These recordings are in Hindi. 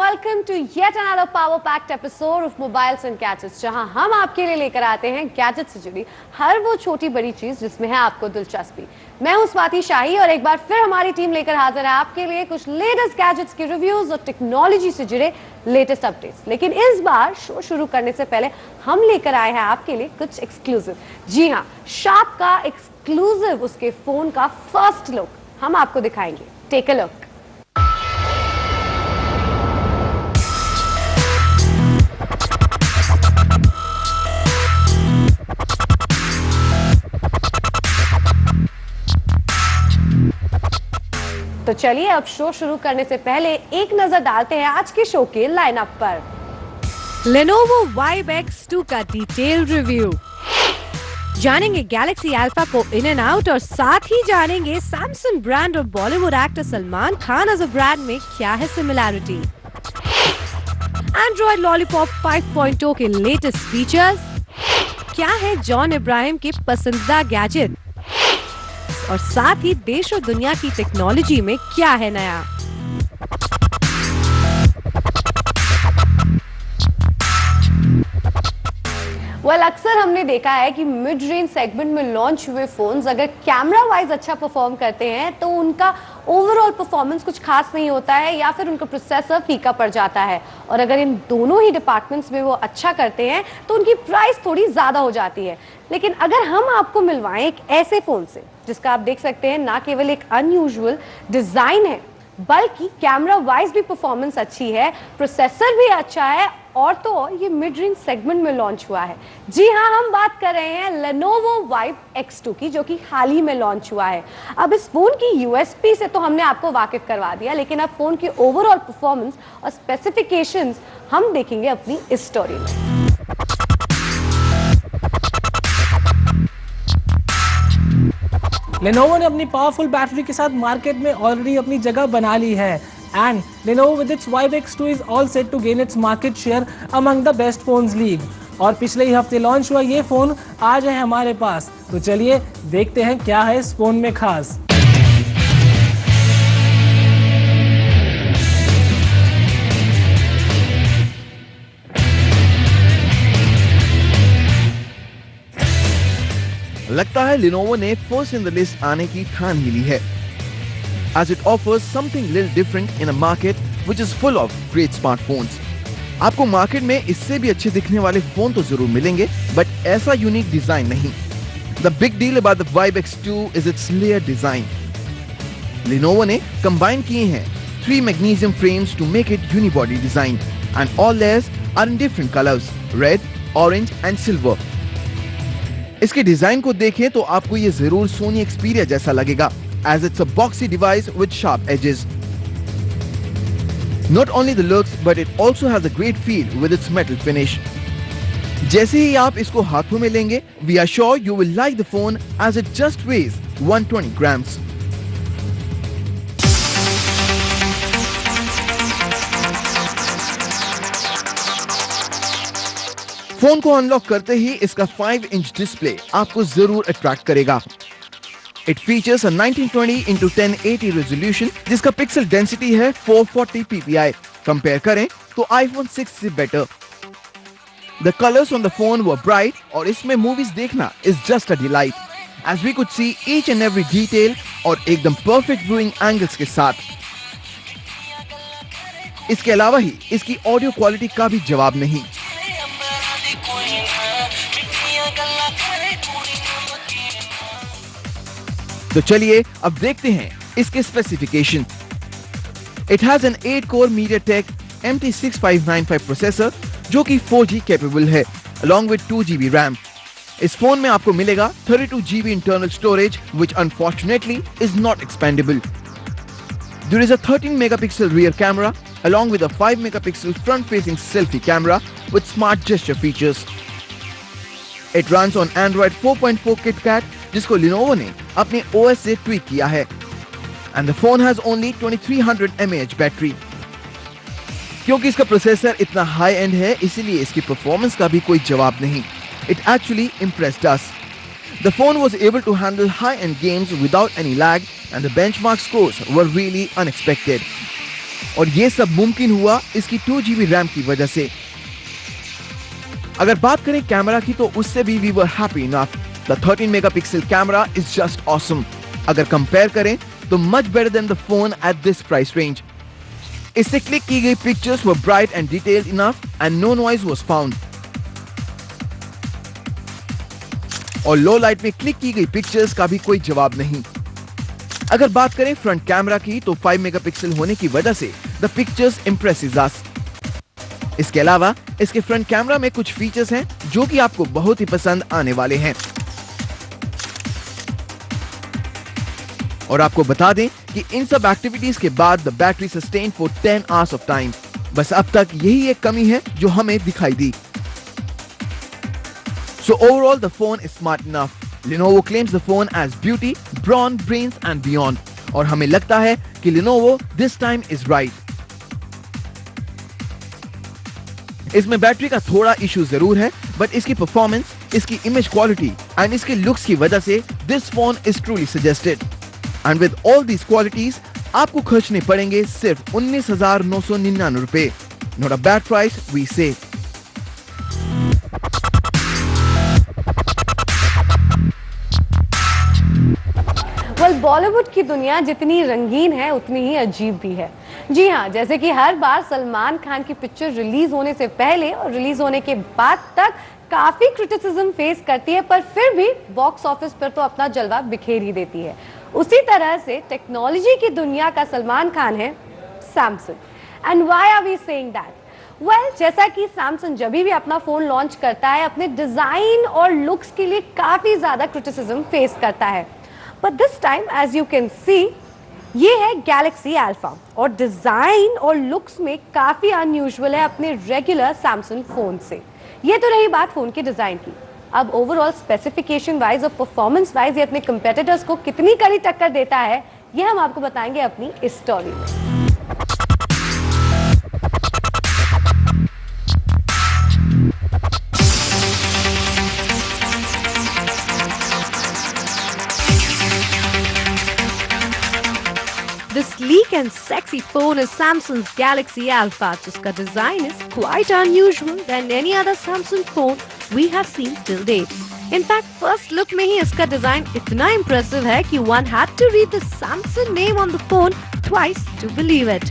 welcome to yet another power-packed episode of Mobiles and Gadgets, जहां हम आपके लिए लेकर आते हैं गैजेट से जुड़ी हर वो छोटी बड़ी चीज जिसमें है आपको दिलचस्पी। मैं हूं स्वाति शाही और एक बार फिर हमारी टीम लेकर हाजिर है आपके लिए कुछ लेटेस्ट गैजेट्स की रिव्यूज और टेक्नोलॉजी से जुड़े लेटेस्ट अपडेट्स। लेकिन इस बार शो शुरू करने से पहले हम लेकर आए हैं आपके लिए कुछ एक्सक्लूसिव। जी हाँ, शार्प का एक्सक्लूसिव उसके फोन का फर्स्ट लुक हम आपको दिखाएंगे। Take a look. तो चलिए अब शो शुरू करने से पहले एक नजर डालते हैं आज के शो के लाइनअप पर। Lenovo Vibe X2 का डिटेल रिव्यू, जानेंगे गैलेक्सी अल्फा को इन एंड आउट और साथ ही जानेंगे सैमसंग ब्रांड और Bollywood actor Salman Khan as a brand में क्या है सिमिलैरिटी। एंड्रॉइड लॉलीपॉप 5.0 के लेटेस्ट फीचर्स, क्या है जॉन इब्राहिम के पसंदीदा गैजेट और साथ ही देश और दुनिया की टेक्नोलॉजी में क्या है नया। अक्सर हमने देखा है कि मिड रेंज सेगमेंट में लॉन्च हुए फोन्स अगर कैमरा वाइज अच्छा परफॉर्म करते हैं तो उनका ओवरऑल परफॉर्मेंस कुछ खास नहीं होता है या फिर उनका प्रोसेसर फीका पड़ जाता है, और अगर इन दोनों ही डिपार्टमेंट्स में वो अच्छा करते हैं तो उनकी प्राइस थोड़ी ज्यादा हो जाती है। लेकिन अगर हम आपको मिलवाएं एक ऐसे फोन से जिसका आप देख सकते हैं ना केवल एक अनयूजुअल डिजाइन है बल्कि कैमरा वाइज भी परफॉर्मेंस अच्छी है, प्रोसेसर भी अच्छा है और तो और ये मिड रेंज सेगमेंट में लॉन्च हुआ है। जी हाँ, हम बात कर रहे हैं Lenovo Vibe X2 की, जो कि हाल ही में लॉन्च हुआ है। अब इस फोन की यूएसपी से तो हमने आपको वाकिफ करवा दिया, लेकिन अब फोन की ओवरऑल परफॉर्मेंस और स्पेसिफिकेशंस हम देखेंगे अपनी इस स्टोरी में। Lenovo ने अपनी पावरफुल बैटरी के साथ मार्केट में ऑलरेडी अपनी जगह बना ली है and Lenovo with its Vibe X2 is all set to gain its market share among the best phones league। और पिछले ही हफ्ते लॉन्च हुआ ये फोन आज है हमारे पास, तो चलिए देखते हैं क्या है इस फोन में खास। लगता है Lenovo ने फर्स्ट इन द लिस्ट आने की ठान ही ली है, as it offers something little different in a market which is full of great smartphones। आपको मार्केट में इससे भी अच्छे दिखने वाले फोन तो जरूर मिलेंगे, बट ऐसा यूनिक डिजाइन नहीं। The big deal about the Vibe X2 is its layer design। Lenovo ने कंबाइन किए हैं 3 magnesium frames to make it unibody design and all layers are in different colors, red, orange and silver। इसके डिजाइन को देखें तो आपको ये जरूर सोनी Xperia जैसा लगेगा, as it's a boxy device with sharp edges। Not only the looks, but it also has a great feel with its metal finish। जैसे ही आप इसको हाथों में लेंगे, we are sure you will like the phone as it just weighs 120 grams। Phone को अनलॉक करते ही इसका 5 इंच डिस्प्ले आपको जरूर अट्रैक्ट करेगा। It features a 1920 into 1080 resolution जिसका पिक्सल डेंसिटी है 440 ppi। कंपेयर करें तो iPhone 6 से better. The colors on the phone were bright और इसमें मूवीज देखना is just a delight as we could see each and every detail और एकदम परफेक्ट व्यूइंग एंगल्स के साथ। इसके अलावा ही इसकी ऑडियो क्वालिटी का भी जवाब नहीं। तो चलिए अब देखते हैं इसके specification. It has an 8-core MediaTek MT6595 processor जो कि 4G कैपेबल है along with 2GB RAM। इस फोन में आपको मिलेगा 32GB internal storage which unfortunately is not expandable। There is a 13 megapixel rear camera along with a 5 megapixel front facing selfie camera with smart gesture features। It runs on Android 4.4 KitKat जिसको Lenovo ने अपने OS से ट्वीक किया है and the phone has only 2300 mAh battery. क्योंकि इसका प्रोसेसर इतना हाई एंड है इसीलिए इसकी परफॉर्मेंस का भी कोई जवाब नहीं। It actually impressed us। The phone was able to handle high-end games without any lag and the benchmark scores were really unexpected। और ये सब मुमकिन हुआ इसकी 2GB रैम की वजह से। अगर बात करें कैमरा की तो उससे भी we were happy enough. The 13 megapixel camera is just awesome. अगर कंपेयर करें तो much better than the phone at this price range. इससे क्लिक की गई pictures were bright and detailed enough and no noise was found. और लो लाइट में क्लिक की गई पिक्चर्स का भी कोई जवाब नहीं। अगर बात करें फ्रंट कैमरा की तो 5 मेगापिक्सल होने की वजह से द पिक्चर्स इंप्रेसिव अस। इसके अलावा इसके फ्रंट कैमरा में कुछ फीचर्स हैं जो कि आपको बहुत ही पसंद आने वाले हैं। और आपको बता दें कि इन सब एक्टिविटीज के बाद the battery sustain for 10 hours of time. बस अब तक यही एक कमी है जो हमें दिखाई दी। So overall the phone is smart enough. Lenovo claims the phone as beauty, brawn, brains and beyond. और हमें लगता है कि Lenovo this time is right. इसमें बैटरी का थोड़ा इशू जरूर है, बट इसकी परफॉर्मेंस, इसकी इमेज क्वालिटी एंड इसके लुक्स की वजह से this phone is truly suggested. And with all these qualities आपको खर्चने पड़ेंगे सिर्फ 19,999 रुपए। Not a bad price we say. Bollywood की दुनिया जितनी रंगीन है उतनी ही अजीब भी है। जी हाँ, जैसे कि हर बार सलमान खान की पिक्चर रिलीज होने से पहले और रिलीज होने के बाद तक काफी क्रिटिसिज्म फेस करती है, पर फिर भी बॉक्स ऑफिस पर तो अपना जलवा बिखेर ही देती है। उसी तरह से टेक्नोलॉजी की दुनिया का सलमान खान है Samsung. And why are we saying that? Well, जैसा कि सैमसंग जब भी अपना फोन लॉन्च करता है अपने डिजाइन और लुक्स के लिए काफी ज्यादा क्रिटिसिज्म फेस करता है। But this time, as you can see, ये है Galaxy Alpha और डिजाइन और लुक्स में काफी अनयूजुअल है अपने रेगुलर सैमसंग फोन से। ये तो रही बात फोन के डिजाइन की। अब ओवरऑल स्पेसिफिकेशन वाइज और परफॉर्मेंस वाइज ये अपने कंपेटिटर्स को कितनी कड़ी टक्कर देता है, ये हम आपको बताएंगे अपनी इस स्टोरी में। The sleek and sexy phone is Samsung's Galaxy Alpha, जिसका design is quite unusual than any other Samsung phone we have seen till date. In fact, first look में ही इसका design इतना impressive है कि one had to read the Samsung name on the phone twice to believe it.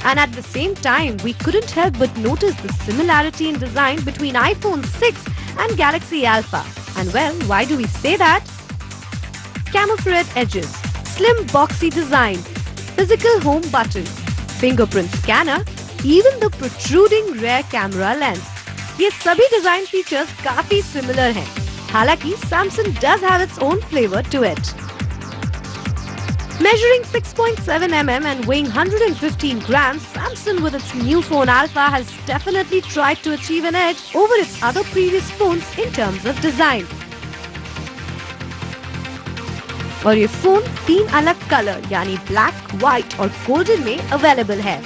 And at the same time, we couldn't help but notice the similarity in design between iPhone 6 and Galaxy Alpha. And well, why do we say that? Camouflage edges, slim boxy design, physical home button, fingerprint scanner, even the protruding rear camera lens. ये सभी डिजाइन फीचर्स काफी सिमिलर हैं। हालांकि Samsung does have its own flavor to it. Measuring 6.7 mm and weighing 115 grams, Samsung with its new phone Alpha has definitely tried to achieve an edge over its other previous phones in terms of design. और ये फोन 3 अलग कलर यानी ब्लैक, व्हाइट और गोल्डन में अवेलेबल है।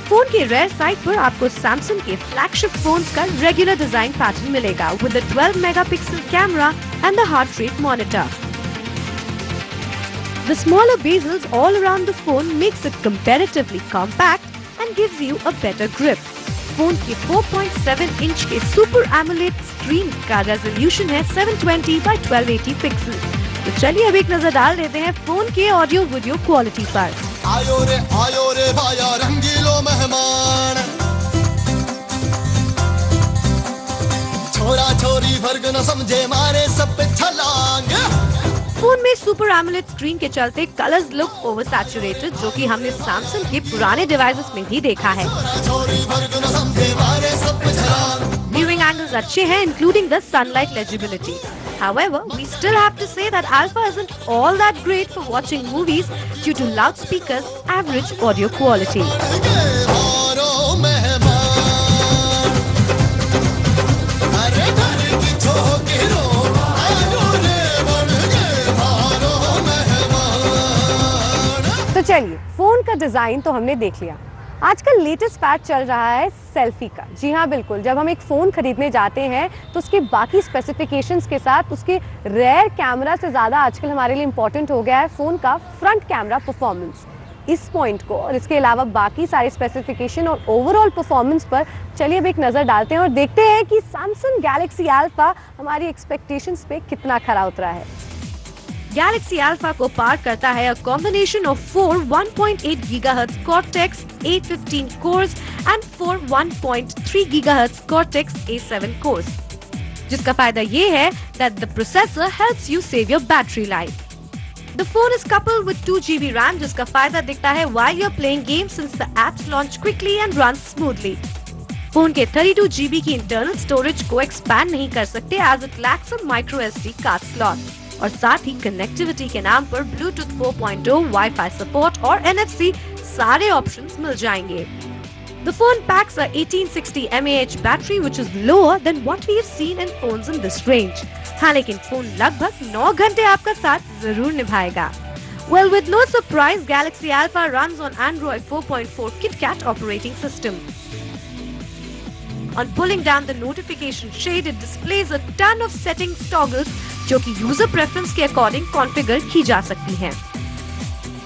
फोन के रेयर साइड पर आपको सैमसंग के फ्लैगशिप फोन्स का रेगुलर डिजाइन पैटर्न मिलेगा with the 12 megapixel camera and the heart rate monitor. The smaller bezels all around the phone makes it comparatively compact and gives you a better grip. Phone के 4.7 इंच के सुपर एमोलेड स्क्रीन का रेजोल्यूशन है 720 by 1280 पिक्सल। तो चलिए अब एक नजर डाल देते हैं फोन के ऑडियो वीडियो क्वालिटी पर। आयो रे भाया रंगीलो मेहमान, छोरा छोरी वर्ग न समझे मारे सब पे छलांग। फोन में सुपर एमोलेड स्क्रीन के चलते कलर्स लुक ओवर सैचुरेटेड, जो कि हमने सैमसंग के पुराने डिवाइसेस में भी देखा है। व्यूइंग एंगल्स अच्छे हैं, including the sunlight legibility. However, we still have to say that Alpha isn't all that great for watching movies due to loudspeakers' average audio quality. तो चलिए, फोन का डिजाइन तो हमने देख लिया। आजकल लेटेस्ट पैच चल रहा है सेल्फी का। जी हाँ, बिल्कुल, जब हम एक फ़ोन खरीदने जाते हैं तो उसके बाकी स्पेसिफिकेशंस के साथ उसके रेयर कैमरा से ज़्यादा आजकल हमारे लिए इम्पॉर्टेंट हो गया है फ़ोन का फ्रंट कैमरा परफॉर्मेंस। इस पॉइंट को और इसके अलावा बाकी सारे स्पेसिफिकेशन और ओवरऑल परफॉर्मेंस पर चलिए अब एक नज़र डालते हैं और देखते हैं कि सैमसंग गैलेक्सी अल्फा हमारी एक्सपेक्टेशंस पे कितना खरा उतरा है। Galaxy Alpha को पार करता है a combination of 4 1.8 GHz Cortex A15 cores and 4 1.3 GHz Cortex A7 cores, जिसका फायदा ये है that the processor helps you save your battery life. The phone is coupled with 2 GB RAM, जिसका फायदा दिखता है while you're playing games since the apps launch quickly and run smoothly. Phone के 32 GB की इंटरनल स्टोरेज को एक्सपैंड नहीं कर सकते as it lacks a micro SD card slot. और साथ ही कनेक्टिविटी के नाम पर ब्लूटूथ 4.0, वाईफाई सपोर्ट और NFC सारे ऑप्शंस मिल जाएंगे। The phone packs a 1860 mAh battery which is lower than what we have seen in phones in this range. हाँ, लेकिन फोन लगभग 9 घंटे आपका साथ जरूर निभाएगा। Well, with no surprise, Galaxy Alpha runs on Android 4.4 KitKat operating system. On pulling down the notification shade, it displays a ton of settings toggles जो कि यूजर प्रेफरेंस के अकॉर्डिंग कॉन्फ़िगर की जा सकती हैं।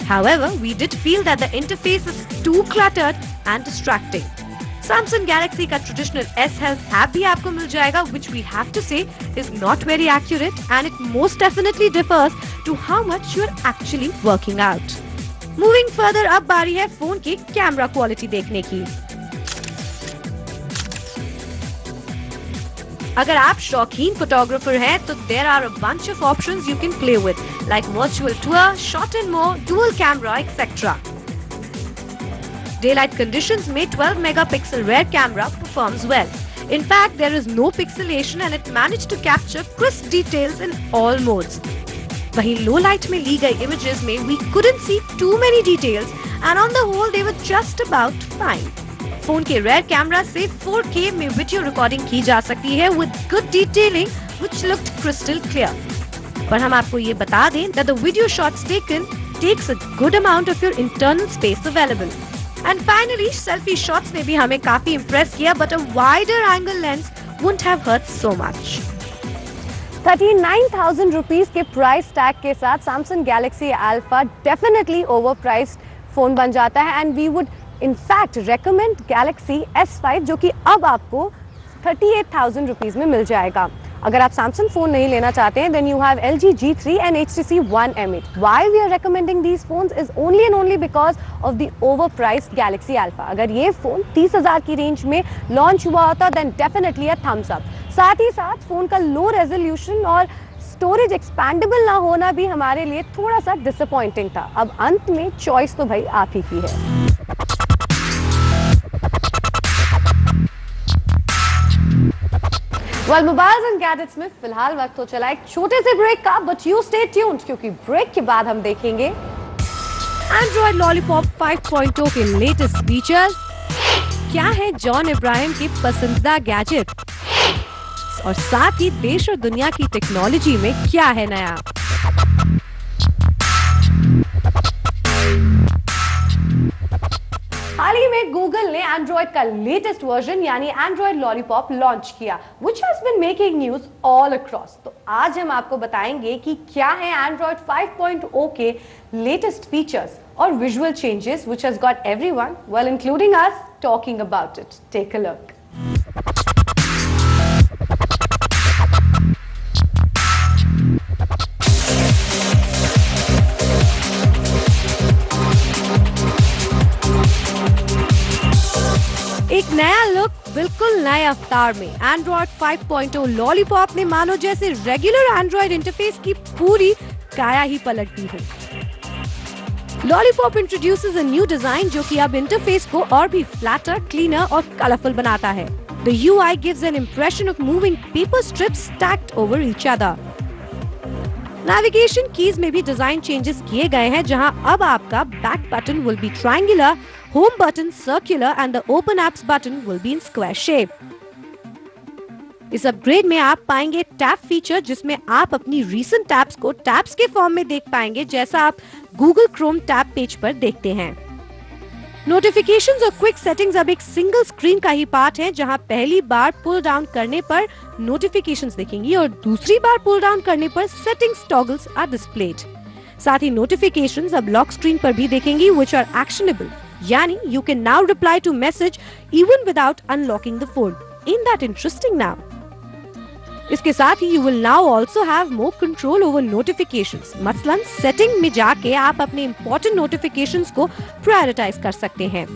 However, we did feel that the interface is too cluttered and distracting. Samsung Galaxy का traditional S Health app भी आपको मिल जाएगा, which we have to say is not very accurate and it most definitely differs to how much you are actually working out. Moving further, अब बारी है फोन की कैमरा क्वालिटी देखने की। अगर आप शौकीन फोटोग्राफर हैं तो there are a bunch of options you can play with like virtual tour, shot and more, dual camera, etc. Daylight conditions में 12 megapixel rear camera performs well. In fact, there is no pixelation and it managed to capture crisp details in all modes. वहीं low light में ली गई images में we couldn't see too many details and on the whole they were just about fine. Phone के रेयर कैमरा से 4K में वीडियो रिकॉर्डिंग की जा सकती है with good detailing which looked crystal clear. पर हम आपको ये बता दें that the video shots taken takes a good amount of your internal space available. And finally, selfie shots ने भी हमें काफी impress किया but a wider angle lens wouldn't have hurt so much. 39,000 rupees के प्राइस टैग के साथ Samsung Galaxy Alpha definitely overpriced phone बन जाता है and we would in fact recommend Galaxy S5 जो कि अब आपको 38,000 rupees में मिल जाएगा। अगर आप Samsung फोन नहीं लेना चाहते हैं then you have LG G3 and HTC One M8. Why we are recommending these phones is only and only because of the overpriced Galaxy Alpha. अगर ये फोन 30,000 की रेंज में लॉन्च हुआ होता then definitely a thumbs up. साथ ही साथ फोन का लो रेजोल्यूशन और स्टोरेज एक्सपैंडेबल ना होना भी हमारे लिए थोड़ा सा डिसअपॉइंटिंग था। अब अंत में चॉइस तो भाई आप ही की है। Well, mobiles and gadgets में फिलहाल वक्त हो चला एक छोटे से ब्रेक का, but you stay tuned क्योंकि ब्रेक के बाद हम देखेंगे Android Lollipop 5.0 के लेटेस्ट फीचर्स, क्या है जॉन इब्राहिम के पसंदीदा गैजेट और साथ ही देश और दुनिया की टेक्नोलॉजी में क्या है नया। हाल ही में गूगल ने एंड्रॉइड का लेटेस्ट वर्जन यानी एंड्रॉइड लॉलीपॉप लॉन्च किया, which has been making news all across. तो आज हम आपको बताएंगे कि क्या है एंड्रॉइड 5.0 के लेटेस्ट फीचर्स और visual changes which has got everyone, well including us, talking about it. Take a look. एक नया लुक बिल्कुल नए अवतार में एंड्रॉइड 5.0 लॉलीपॉप ने मानो जैसे रेगुलर एंड्रॉइड इंटरफेस की पूरी काया ही पलट दी हो। Lollipop introduces a new design जो कि अब इंटरफेस को और भी फ्लैटर, क्लीनर और कलरफुल बनाता है। The UI gives an impression of moving paper strips stacked over each other. Navigation keys में भी डिजाइन चेंजेस किए गए हैं जहां अब आपका back button will be triangular, home button circular and the open apps button will be in square shape. इस अपग्रेड में आप पाएंगे टैब फीचर जिसमें आप अपनी रीसेंट टैब्स को टैब्स के फॉर्म में देख पाएंगे जैसा आप गूगल क्रोम टैब पेज पर देखते हैं। नोटिफिकेशंस और क्विक सेटिंग्स अब एक सिंगल स्क्रीन का ही पार्ट है जहां पहली बार पुल डाउन करने पर नोटिफिकेशंस दिखेंगी और दूसरी बार पुल डाउन करने पर सेटिंग्स टॉगल्स आर डिस्प्लेड। साथ ही नोटिफिकेशंस अब लॉक स्क्रीन पर भी देखेंगी which are actionable. यानी you can now reply to message even without unlocking the phone. Isn't that interesting now? इसके साथ ही you will now also have more control over notifications. मसलन सेटिंग में जाके आप अपने important notifications को prioritize कर सकते हैं.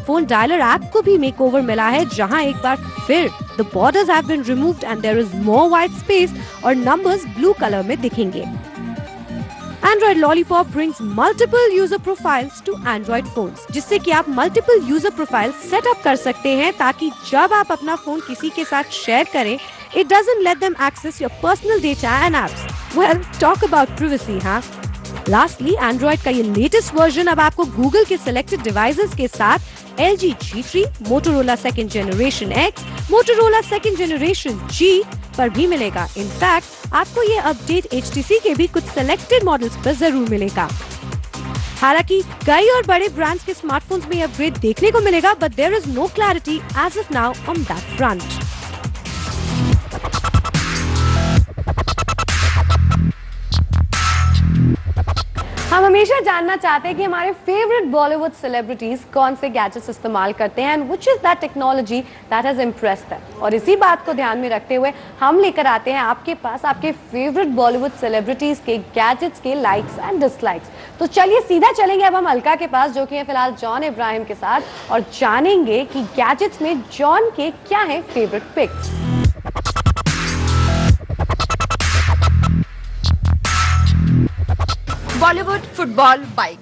फोन डायलर ऐप को भी मेकओवर मिला है, जहां एक बार फिर the borders have been removed and there is more white space और numbers blue color में दिखेंगे. Android Lollipop brings multiple user profiles to Android phones, जिससे कि आप multiple user profiles set up कर सकते हैं ताकि जब आप अपना फोन किसी के साथ शेयर करें, it doesn't let them access your personal data and apps. Well, talk about privacy, हाँ? Lastly, Android का ये latest version अब आपको Google के selected devices के साथ LG G3, Motorola Second Generation X, Motorola Second Generation G पर भी मिलेगा. In fact, आपको ये अपडेट HTC के भी कुछ selected models पर जरूर मिलेगा. हालांकि कई और बड़े ब्रांड्स के स्मार्टफोन्स में अपग्रेड देखने को मिलेगा, but there is no clarity as of now on that front. हम हमेशा जानना चाहते हैं कि हमारे फेवरेट बॉलीवुड सेलिब्रिटीज कौन से गैजेट्स इस्तेमाल करते हैं and which is that technology that has impressed them. और इसी बात को ध्यान में रखते हुए हम लेकर आते हैं आपके पास आपके फेवरेट बॉलीवुड सेलिब्रिटीज के गैजेट्स के लाइक्स एंड डिसलाइक्स. तो चलिए सीधा चलेंगे अब हम अलका के पास, जो कि है फिलहाल जॉन इब्राहिम के साथ, और जानेंगे कि गैजेट्स में जॉन के क्या है favourite picks. Bollywood, football, bike,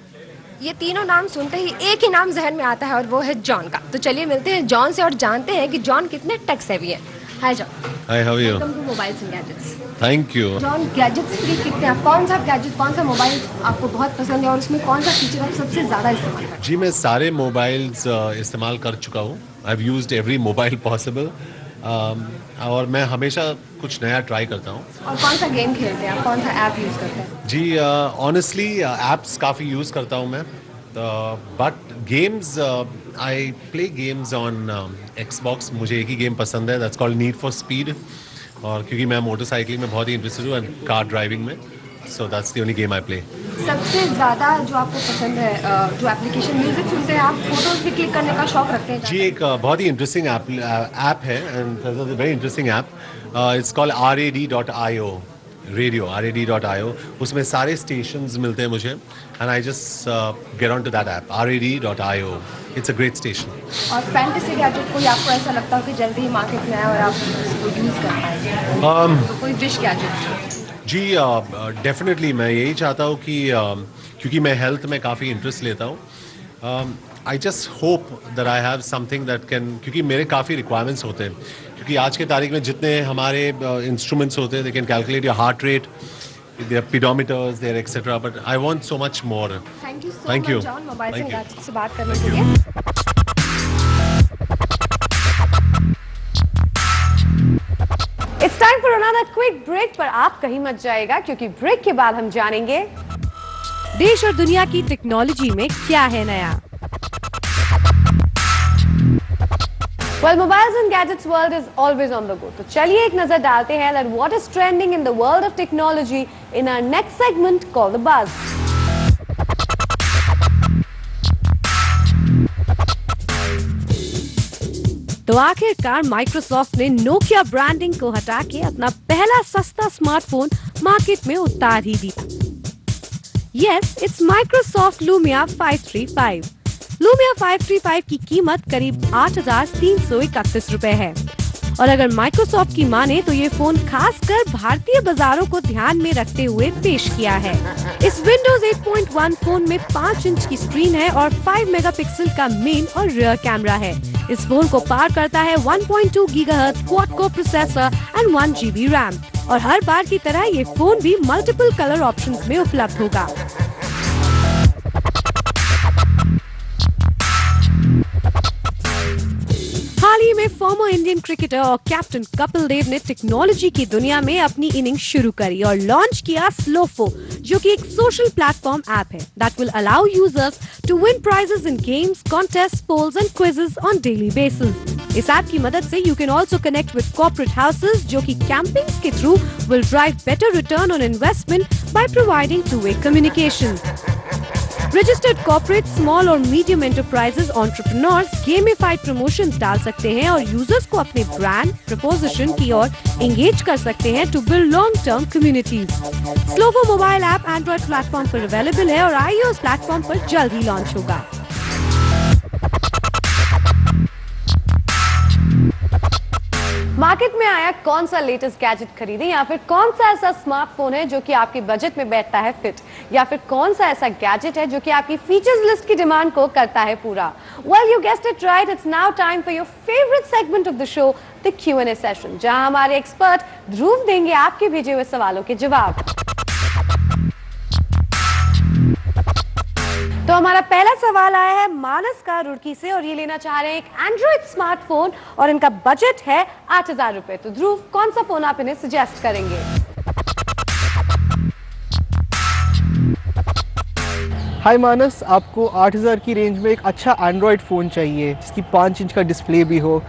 ये तीनों नाम सुनते ही एक ही नाम जहन में आता है और वो है जॉन का. तो चलिए मिलते हैं जॉन से और जानते हैं कि जॉन कितने टेक सेवी हैं. Hi John. Hi, how are you? Welcome to mobiles and gadgets. Thank you. John, gadgets freak कितने हैं? कौन सा गैजेट, कौन सा मोबाइल आपको बहुत पसंद है और उसमें कौन सा फीचर आप सबसे ज़्यादा इस्तेमाल करते हैं? जी, मैं सारे मोबाइल्स इस्तेमाल कर चुका हूँ. I have used every mobile possible और मैं हमेशा कुछ नया ट्राई करता हूँ. और कौन सा गेम खेलते हैं आप? कौन सा ऐप यूज़ करते हैं? जी, ऑनेस्टली ऐप्स काफ़ी यूज़ करता हूँ मैं, but games I play games on Xbox. मुझे एक ही गेम पसंद है, that's called need for speed. और क्योंकि मैं मोटरसाइकिलिंग में बहुत ही इंटरेस्टेड हूँ एंड कार ड्राइविंग में, so that's the only game I play. सबसे ज़्यादा जो आपको पसंद है, जो एप्लीकेशन, म्यूजिक सुनते हैं आप, फोटोज भी क्लिक करने का शौक रखते हैं? जी, एक बहुत ही इंटरेस्टिंग ऐप है and very interesting app. It's called RAD.io, radio, RAD.io. उसमें सारे स्टेशंस मिलते हैं मुझे and I just get on to that app, RAD.io. It's a great station. और फैंटेसी गैजेट कोई आपको ऐसा लगता हो कि जल्दी ही मार्केट में आए और आप उसको यूज़ कर पाएंगे? तो कोई डिश गैजेट? जी, डेफिनेटली मैं यही चाहता हूँ कि क्योंकि मैं हेल्थ में काफ़ी इंटरेस्ट लेता हूँ, I just hope that I have something that can, क्योंकि मेरे काफ़ी रिक्वायरमेंट्स होते हैं. क्योंकि आज के तारीख में जितने हमारे इंस्ट्रूमेंट्स होते हैं, they can calculate your heart rate, they're pedometers, there etcetera, but I want so much more. Thank you so Thank you. Much John, mobile Thank you. से बात करने के लिए. It's time for another quick break, पर आप कहीं मत जाएगा क्योंकि ब्रेक के बाद हम जानेंगे देश और दुनिया की टेक्नोलॉजी में क्या है नया. Well, mobiles and gadgets world is always on the go. तो चलिए एक नजर डालते हैं that what is trending in the world of technology in our next segment called the Buzz. तो आखिरकार माइक्रोसॉफ्ट ने नोकिया ब्रांडिंग को हटा के अपना पहला सस्ता स्मार्टफोन मार्केट में उतार ही दिया. Yes, it's Microsoft Lumia 535. Lumia 535 की कीमत करीब 8,331 रुपए है. और अगर माइक्रोसॉफ्ट की माने तो ये फोन खासकर भारतीय बाजारों को ध्यान में रखते हुए पेश किया है. इस Windows 8.1 फोन में 5 इंच की स्क्रीन है और 5 मेगापिक्सल का मेन और रियर कैमरा है. इस फोन को पार करता है 1.2 gigahertz quad core processor and 1 GB RAM. और हर बार की तरह ये फोन भी मल्टीपल कलर ऑप्शंस में उपलब्ध होगा. हाल ही में फॉर्मर इंडियन क्रिकेटर और कैप्टन कपिल देव ने टेक्नोलॉजी की दुनिया में अपनी इनिंग शुरू करी और लॉन्च किया स्लोफो, जो कि एक सोशल प्लेटफॉर्म ऐप है that will allow users to win prizes in games, contest, polls and quizzes on daily basis. इस ऐप की मदद से you can also connect with corporate houses जो कि कैंपिंग्स के through will drive better return on investment by providing two way communication. Registered corporate, small और medium enterprises entrepreneurs gamified promotions डाल सकते हैं और यूजर्स को अपने ब्रांड प्रपोजिशन की ओर एंगेज कर सकते हैं to build long term communities. Slovo mobile app Android platform पर अवेलेबल है और आईओएस प्लेटफॉर्म पर जल्द ही लॉन्च होगा। मार्केट में आया कौन सा लेटेस्ट गैजेट खरीदें या फिर कौन सा ऐसा स्मार्टफोन है जो कि आपके बजट में बैठता है फिट, या फिर कौन सा ऐसा गैजेट है जो कि आपकी फीचर्स लिस्ट की डिमांड को करता है पूरा। Well you guessed it right, it's now time for your favourite segment of the show, the Q&A session, जहां हमारे एक्सपर्ट ध्रुव देंगे आपके भेजे हुए सवालों के जवाब। तो हमारा पहला सवाल आया है मानस का रुड़की से और ये लेना चाह रहे हैं एक एंड्रॉइड स्मार्टफोन और इनका बजट है 8,000 रुपए। तो ध्रुव, कौन सा फोन आप इन्हें सजेस्ट करेंगे? हाय मानस, आपको 8,000 की रेंज में एक अच्छा एंड्रॉयड फ़ोन चाहिए जिसकी 5 इंच का डिस्प्ले भी हो।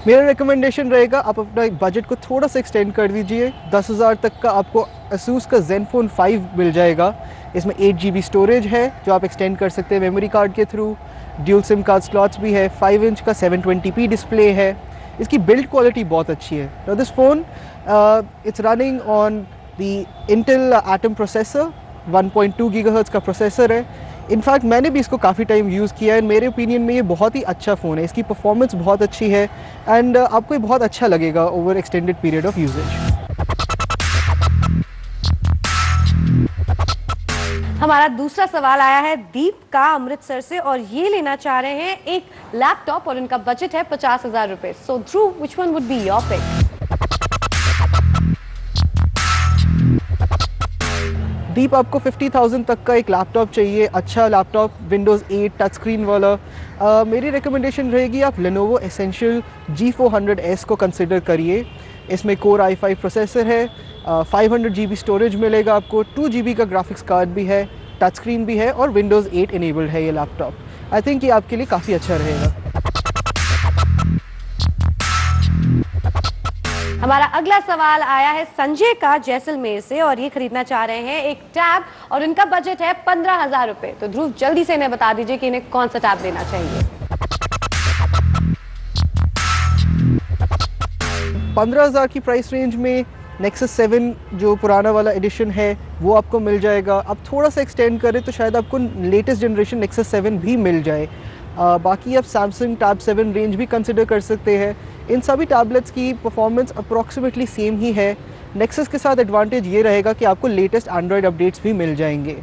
मेरा रिकमेंडेशन रहेगा आप अपना बजट को थोड़ा सा एक्सटेंड कर दीजिए। 10,000 तक का आपको Asus का Zenfone 5 मिल जाएगा। इसमें 8 GB स्टोरेज है जो आप एक्सटेंड कर सकते हैं मेमोरी कार्ड के through. Dual SIM card slots भी है। 5 इंच का 720p डिस्प्ले है। इसकी बिल्ड क्वालिटी बहुत अच्छी है। Now this phone it's running on the Intel Atom processor, 1.2 GHz का प्रोसेसर है। इनफैक्ट मैंने भी इसको काफ़ी टाइम यूज़ किया है। मेरे ओपिनियन में ये बहुत ही अच्छा फ़ोन है। इसकी परफॉर्मेंस बहुत अच्छी है एंड आपको ये बहुत अच्छा लगेगा over extended period of usage. हमारा दूसरा सवाल आया है दीप का अमृतसर से और ये लेना चाह रहे हैं एक लैपटॉप और इनका बजट है 50,000 रुपए। So Dhruv, which one would be your pick? Deep, आपको 50,000 तक का एक लैपटॉप चाहिए, अच्छा लैपटॉप, Windows 8 टच स्क्रीन वाला। मेरी रिकमेंडेशन रहेगी आप Lenovo Essential G400S को कंसिडर करिए। इसमें Core i5 प्रोसेसर है, 500 GB स्टोरेज मिलेगा आपको, 2 GB का ग्राफिक्स कार्ड भी है, टच स्क्रीन भी है और Windows 8 इनेबल्ड है ये लैपटॉप। आई थिंक ये आपके लिए काफ़ी अच्छा रहेगा। हमारा अगला सवाल आया है संजय का जैसलमेर से और ये खरीदना चाह रहे हैं एक टैब और इनका बजट है 15,000 रुपए। तो ध्रुव, जल्दी से इन्हें बता दीजिए कि इन्हें कौन सा टैब लेना चाहिए। 15,000 की प्राइस रेंज में Nexus 7 जो पुराना वाला एडिशन है वो आपको मिल जाएगा। आप थोड़ा सा एक्सटेंड करें तो शायद आपको लेटेस्ट जनरेशन Nexus 7 भी मिल जाए। बाकी आप Samsung Tab 7 रेंज भी कंसिडर कर सकते हैं। इन सभी टैबलेट्स की परफॉर्मेंस अप्रॉक्सीमेटली सेम ही है। Nexus के साथ एडवांटेज ये रहेगा कि आपको लेटेस्ट एंड्रॉयड अपडेट्स भी मिल जाएंगे।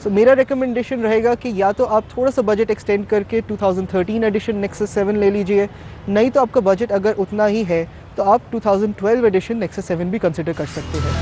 सो मेरा रिकमेंडेशन रहेगा कि या तो आप थोड़ा सा बजट एक्सटेंड करके 2013 एडिशन Nexus 7 ले लीजिए, नहीं तो आपका बजट अगर उतना ही है तो आप 2012 एडिशन Nexus 7 भी कंसिडर कर सकते हैं।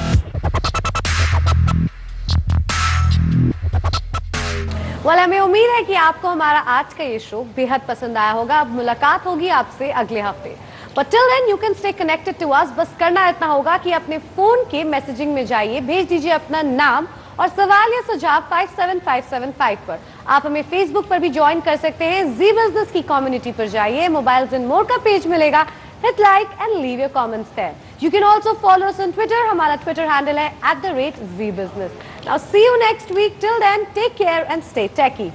well, हमें उम्मीद है कि आपको हमारा आज का ये शो बेहद पसंद आया होगा। अब मुलाकात होगी आपसे अगले हफ्ते। But till then you can stay connected to us। बस करना इतना होगा कि अपने फोन के मैसेजिंग में जाइए, भेज दीजिए अपना नाम और सवाल या सुझाव 57575 पर। आप हमें फेसबुक पर भी ज्वाइन कर सकते हैं। जी बिजनेस की कम्युनिटी पर जाइए, मोबाइल्स एंड मोर का पेज मिलेगा, hit like and leave your comments there। You can also follow us on Twitter। हमारा Twitter handle है @ZBusiness। Now see you next week। Till then, take care and stay techy।